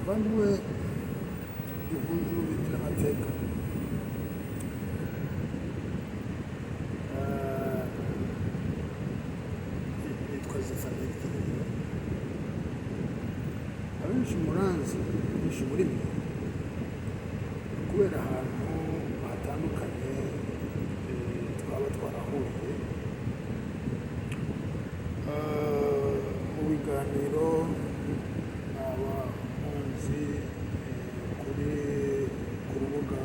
bavandimwe dukunze ububikira amateka nitwa Zefanete. Abenshi muranzi, benshi muri mwe, kubera ahantu hatandukanye twaba twarahuriye mu biganiro, naba munzi ku rubuga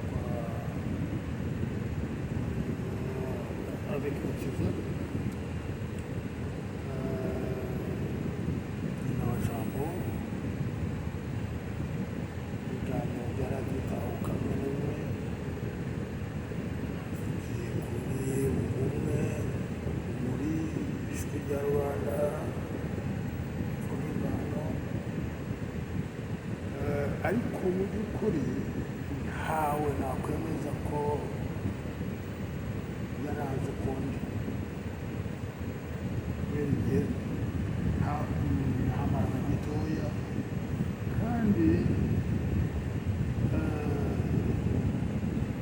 rwa Abikukiza, Jambo, ibiganiro bya radiyo Itahuka bimwe na bimwe, kuri Ubumwe, muri Ijwi rya Rubanda, Imvano, ariko mu by'ukuri ntawe nakwemeza ko yaranze ukundi, kubera igihe nta mara mitoya, kandi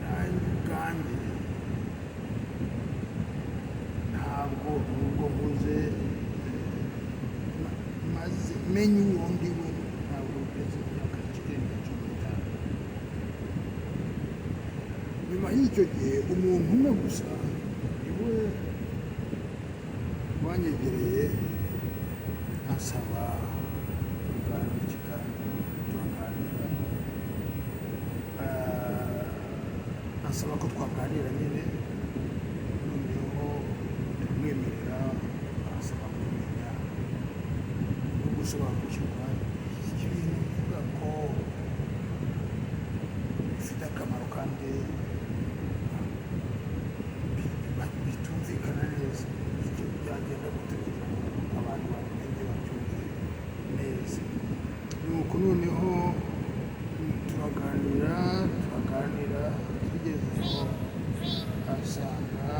nanjye ubwanjye ntabwo nubwo mvuze maze menya uwo ndi we, ntabwo ugeze mu myaka irenga 15. Nyuma y'icyo gihe umuntu umwe gusa niwe wanyegereye ansaba kuganira ikiganiro, turaganira, ansaba ko twaganira nyine, noneho tumwemerera, ansaba kumenya no gusobanukirwa ibintu bivuga ko bifite akamaro kandi bitumvikana neza, bityo byagenda gute kugira ngo abantu babimenye babyumve neza. Nuko noneho turaganira tugezeho asanga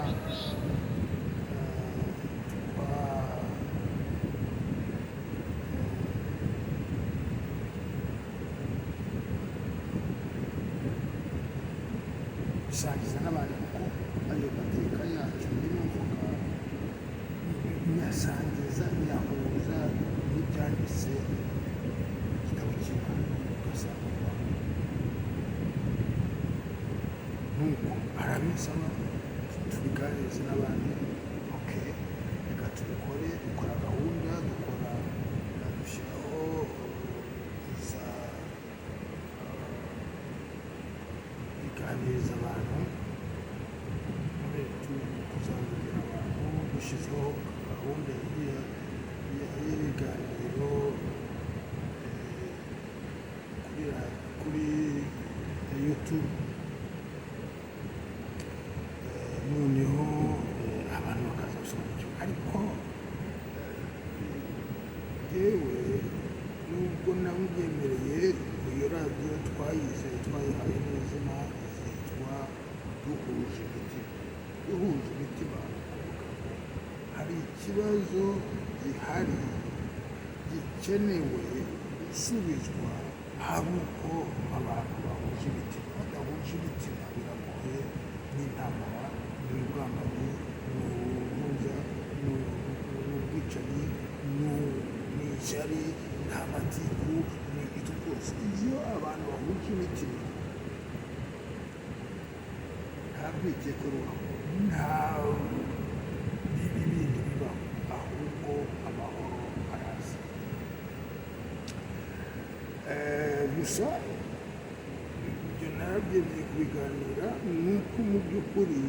gusangiza n'abantu kuko ayo mateka yacu ndimo mvuga nyasangiza, nyahuza n'ibyanditse igitabo cy'Imana, ugasanga nuko arabisaba tubiganirize n'abandi. Okay, reka tubikore, dukora gahunda, dushyiraho biganiriza abantu, kuzabibwira abantu, dushyizeho gahunda y'ibiganiro kuri YouTube. Noneho abantu bakaza gusobanukirwa, ariko yewe nubwo namubyemereye, iyo radiyo twayihaye n'izina zitwa Duhuje Imitima, hari ikibazo gihari gikenewe gusubizwa, hari uko abantu bahuje imitima. Badahuje imitima biragoye, n'intambara, n'ubugambanyi, n'ubwicanyi, n'ishyari, nta matiku, n'ibyo byose. Iyo abantu bahuje imitima, nta rwikekwe rubaho, nta bibi bindi bibaho, ahubwo amahoro araza. Gusa ibyo narabyemeye kubiganira, nuko mu by'ukuri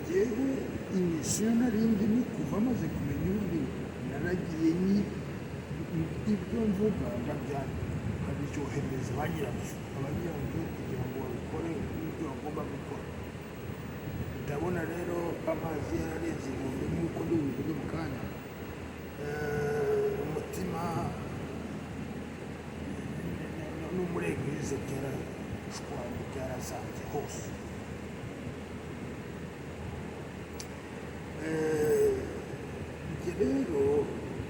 jyewe imisiyo nari ndimo kuva maze kumenya undi, naragiye ibyo mvuga nkabiryohereza ba nyirabyo kugira ngo babikore n'ibyo bagomba gukora. Ndabona rero amazi yararenze inkombe, nk'uko ndi bubivuge mu kanya. Umutima n'umurengeze byarashwanye, byarasanze hose. Njye rero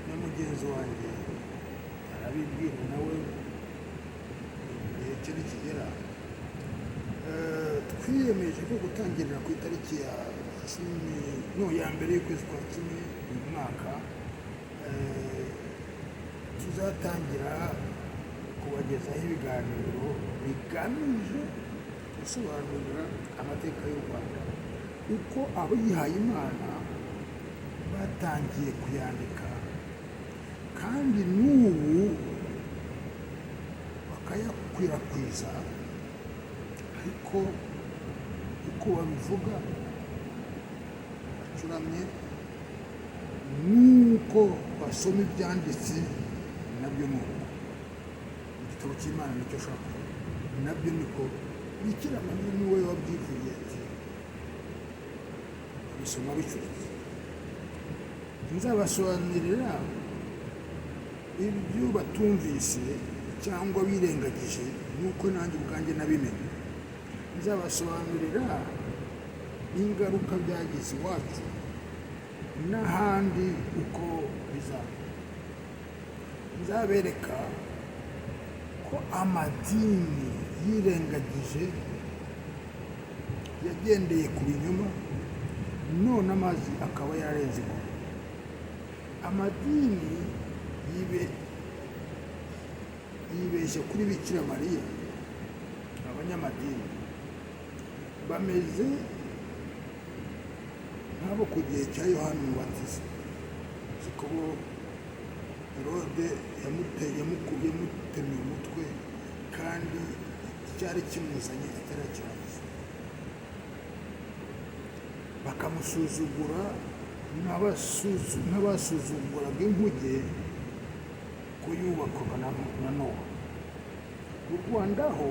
na mugenzi wanjye arabibwira nawe twiyemeje ko gutangirira ku itariki ya mbere y'ukwezi kwa 10 uyu mwaka tuzatangira kubagezaho ibiganiro bigamije gusobanurira amateka y'u Rwanda uko abihaye Imana batangiye kuyandika kandi n'ubu bakayakwirakwiza, ariko uko babivuga bacuramye n'uko basoma ibyanditse nabyo ni uko. Igitabo cy'Imana nicyo ashaka nabyo niko Bikira Mariya niwe wabyivuye ati bisoma bicuritse. Nzabasobanurira ibyo batumvise cyangwa birengagije nuko nanjye ubwanjye nabimenye. Nzabasobanurira ingaruka byagize iwacu n'ahandi uko bizaba. Nzabereka ko amadini yirengagije yagendeye ku binyoma, none amazi akaba yarenze inkombe. Amadini yibeshya kuri Bikira Mariya. Abanyamadini bameze nk'abo ku gihe cya Yohana Umubatiza. Siko Herode yamutemye umutwe kandi cyari kimuzanye atarakirangiza. Bakamusuzugura nk'abasuzuguraga inkuge ko yubakwaga na Nowa. Mu Rwanda ho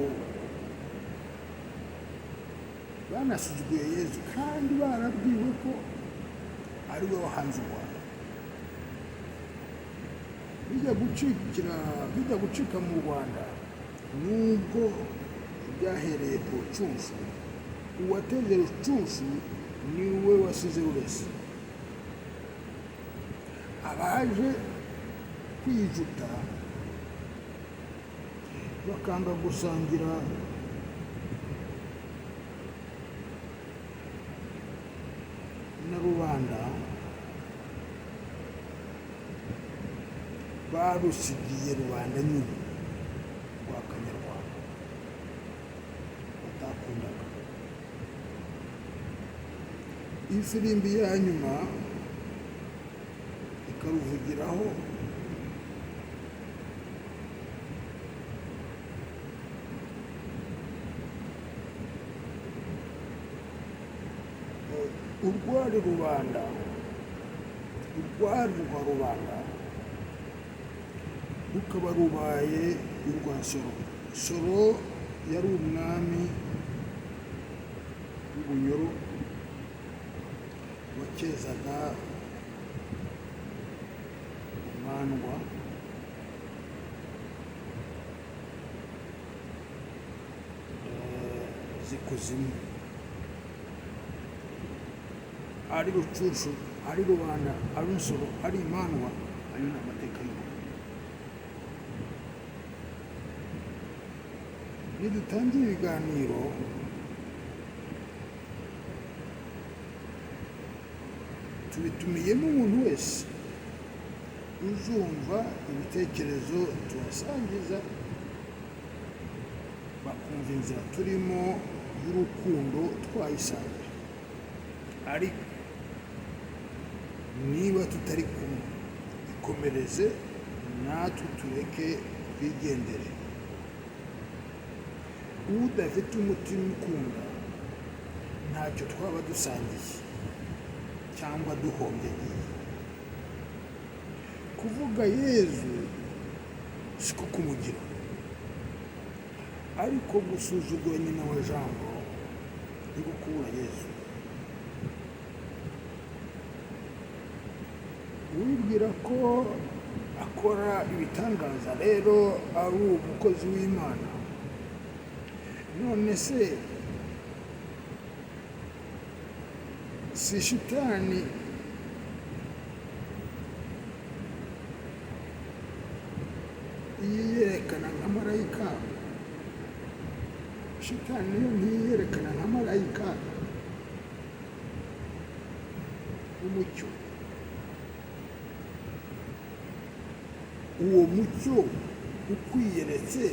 banasuzuguye Yezu kandi barabwiwe ko ari we wahanze u Rwanda. Bijya gucika mu Rwanda nubwo byahereye ku Rucunshu. Uwateze Rucunshu ni we wasize Ruresi. Abaje kwijuta bakanga gusangira na rubanda barusigiye rubanda nyine rwa Kanyarwanda batakundaga. Ifirimbi ya nyuma ikaruvugiraho urwari rubanda rukaba rubaye urwa Nsoro. Nsoro yari umwami w'Ubunyoro wakezaga Mandwa z'ikuzimu. Ari Rucunshu, ari rubanda, ari Nsoro, ari Mandwa, ayo ni amateka y'u Rwanda. Nidutangira ibiganiro tubitumiyemo umuntu wese uzumva ibitekerezo tubasangiza, bakumva inzira turimo y'urukundo twayisanze. Ariko niba tutari kumwe, ikomereze natwe tureke twigendere. Udafite umutima ukunda ntacyo twaba dusangiye cyangwa duhombye. Kuvuga Yezu siko kumugira, ariko gusuzugura nyina wa Jambo ni gukura Yezu. Wibwira ko akora ibitangaza rero ari umukozi w'Imana. None se si shitani yiyerekana nka marayika shitani nayo ntiyerekana nka marayika w'umucyo. Uwo mucyo ukwiyeretse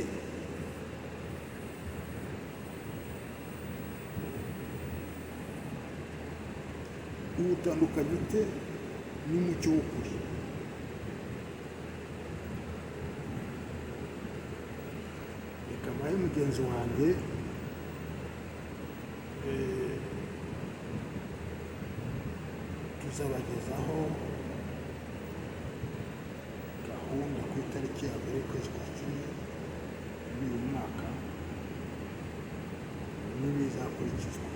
uwutandukanya ute n'umucyo w'ukuri? Reka mbahe mugenzi wanjye tuzabagezaho gahunda ku itariki ya mbere y'ukwezi kwa cumi muri uyu mwaka n'ibizakurikizwa.